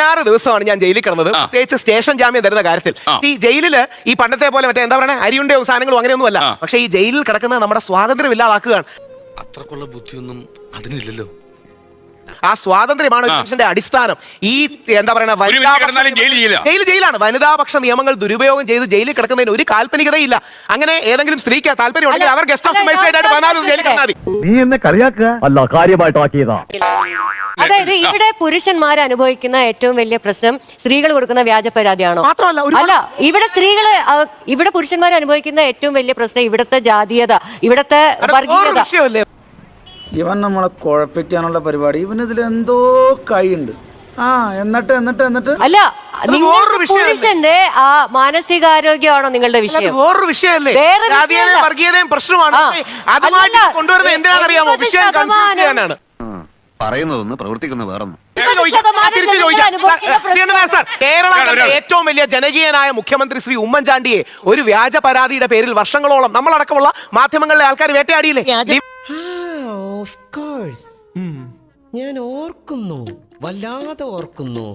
16 ദിവസമാണ് ഞാൻ ജയിലിൽ കിടന്നത്, പ്രത്യേകിച്ച് സ്റ്റേഷൻ ജാമ്യം തരുന്ന കാര്യത്തിൽ. ഈ ജയിലില് ഈ പണ്ടത്തെ പോലെ മറ്റേ എന്താ പറയുക അരിയുണ്ടോ സാധനങ്ങളും അങ്ങനെയൊന്നും അല്ല. പക്ഷെ ഈ ജയിലിൽ കിടക്കുന്നത് നമ്മുടെ സ്വാതന്ത്ര്യം ഇല്ലാതാക്കുകയാണ്. അത്രക്കുള്ള ബുദ്ധിയൊന്നും അതിനില്ലല്ലോ. ആ സ്വാതന്ത്ര്യമാണ് ഒരു മനുഷ്യന്റെ അടിസ്ഥാനം. ഈ എന്താ പറയുക ജയിലാണ്. വനിതാപക്ഷ നിയമങ്ങൾ ദുരുപയോഗം ചെയ്ത് ജയിലിൽ കിടക്കുന്നതിന് ഒരു കാൽപ്പനികതയില്ല. അങ്ങനെ ഏതെങ്കിലും സ്ത്രീക്ക് താല്പര്യം ഉണ്ടെങ്കിൽ അവർ ഗസ്റ്റ് ഓഫ് മജിസ്ട്രേറ്റ് ആയിട്ട് 14 ദിവസം ജയിലിൽ കിടന്നാൽ മതി. നീ എന്നെ കളിയാക്കുക അല്ല, കാര്യമായിട്ടാക്കിയതാ. അതായത് ഇവിടെ പുരുഷന്മാർ അനുഭവിക്കുന്ന ഏറ്റവും വലിയ പ്രശ്നം സ്ത്രീകൾ കൊടുക്കുന്ന വ്യാജ പരാതിയാണോ? അല്ല, ഇവിടെ പുരുഷന്മാർ അനുഭവിക്കുന്ന ഏറ്റവും വലിയ പ്രശ്നം ഇവിടുത്തെ ജാതീയത, ഇവിടുത്തെ വർഗീയത. ഇവൻ നമ്മളെ കുഴപ്പിക്കാനുള്ള പരിപാടി, ഇവനിതിൽ എന്തോ കൈയുണ്ട്. എന്നിട്ട് അല്ല, പുരുഷന്റെ ആ മാനസികാരോഗ്യമാണോ നിങ്ങളുടെ വിഷയം? വേറൊരു വിഷയമല്ലേ, വർഗീയതയും പ്രശ്നമാണ്. അതുമായിട്ട് കൊണ്ടുവരുന്നത് എന്തിനാണെന്നറിയാമോ? വിഷയം കൺഫ്യൂസ് ചെയ്യാനാണ്. പറയുന്നതൊന്ന് പ്രവർത്തിക്കുന്ന വേറൊന്നും. കേരളത്തിലെ ഏറ്റവും വലിയ ജനകീയനായ മുഖ്യമന്ത്രി ശ്രീ ഉമ്മൻചാണ്ടിയെ ഒരു വ്യാജ പരാതിയുടെ പേരിൽ വർഷങ്ങളോളം നമ്മളടക്കമുള്ള മാധ്യമങ്ങളിലെ ആൾക്കാർ വേട്ടയാടിയില്ലേ? ഞാൻ ഓർക്കുന്നു, വല്ലാതെ ഓർക്കുന്നു.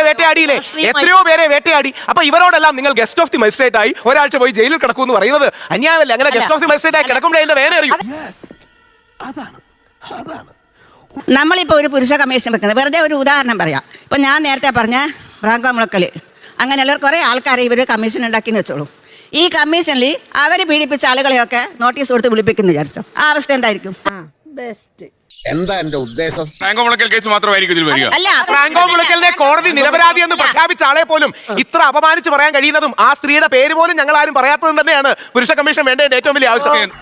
വേട്ടയാടിയില്ലേ? എത്രയോ പേരെ വേട്ടയാടി. അപ്പൊ ഇവരോടെല്ലാം നിങ്ങൾ ഗസ്റ്റ് ഓഫ് ദി മജിസ്ട്രേറ്റ് ആയി ഒരാഴ്ച പോയി ജയിലിൽ കിടക്കും എന്ന് പറയുന്നത് അന്യായമല്ലേ? അങ്ങനെ ഗസ്റ്റ് ഓഫ് ദി മജിസ്ട്രേറ്റ് ആയി കിടക്കുമ്പോഴേ വേറെ അറിയൂ. നമ്മളിപ്പോ ഒരു പുരുഷ കമ്മീഷൻ വെക്കുന്നത്, വെറുതെ ഒരു ഉദാഹരണം പറയാം. ഇപ്പൊ ഞാൻ നേരത്തെ പറഞ്ഞ ഫ്രാങ്കോ മുളക്കല്, അങ്ങനെയുള്ള കുറെ ആൾക്കാരെ ഇവര് കമ്മീഷൻ ഉണ്ടാക്കിന്ന് വെച്ചോളൂ. ഈ കമ്മീഷനിൽ അവര് പീഡിപ്പിച്ച ആളുകളെയൊക്കെ നോട്ടീസ് കൊടുത്ത് വിളിപ്പിക്കുന്നു വിചാരിച്ചോ, ആ അവസ്ഥ എന്തായിരിക്കും? എന്താ എന്റെ ഉദ്ദേശം? ഫ്രാങ്കോ മുളക്കൽ കേസ് മാത്രമായിരിക്കും അല്ല, ഫ്രാങ്കോ മുളക്കലിനെ കോടതി നിരപരാധി എന്ന് പ്രഖ്യാപിച്ച ആളെ പോലും ഇത്ര അപമാനിച്ച് പറയാൻ കഴിയുന്നതും ആ സ്ത്രീയുടെ പേര് പോലും ഞങ്ങൾ ആരും പറയാത്തതും തന്നെയാണ് പുരുഷ കമ്മീഷൻ വേണ്ടതിന്റെ ഏറ്റവും വലിയ ആവശ്യം.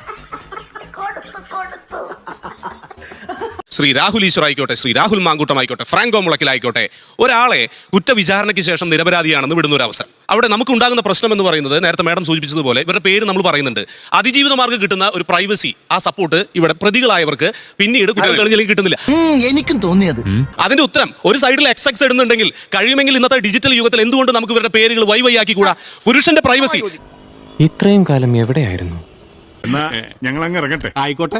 ശ്രീ രാഹുൽ ഈശ്വർ ആയിക്കോട്ടെ, ശ്രീ രാഹുൽ മാങ്കൂട്ടം ആയിക്കോട്ടെ, ഫ്രാങ്കോ മുളക്കിലായിക്കോട്ടെ, ഒരാളെ കുറ്റവിചാരണയ്ക്ക് ശേഷം നിരപരാധിയാണെന്ന് വിടുന്ന ഒരു അവസരം. അവിടെ നമുക്ക് ഉണ്ടാകുന്ന പ്രശ്നം എന്ന് പറയുന്നത് നേരത്തെ മാഡം സൂചിപ്പിച്ചതുപോലെ ഇവരുടെ പേര് നമ്മൾ പറയുന്നുണ്ട്. അതിജീവിത മാർഗ്ഗം കിട്ടുന്ന ഒരു പ്രൈവസി, ആ സപ്പോർട്ട് ഇവിടെ പ്രതികളായവർക്ക് പിന്നീട് കുറ്റവാളികളിലേക്ക് കിട്ടുന്നില്ല. എനിക്കും തോന്നിയത് അതിന്റെ ഉത്തരം ഒരു സൈഡിൽ XX ഇടുന്നുണ്ടെങ്കിൽ കഴിയുമെങ്കിൽ ഇന്നത്തെ ഡിജിറ്റൽ യുഗത്തിൽ എന്തുകൊണ്ട് നമുക്ക് ഇവരുടെ പേരുകൾ വൈ ആക്കിക്കൂടാ? പുരുഷന്റെ പ്രൈവസി ഇത്രയും കാലം എവിടെയായിരുന്നു? ഞങ്ങൾ അങ്ങ് ഇറങ്ങട്ടെ. ആയിക്കോട്ടെ.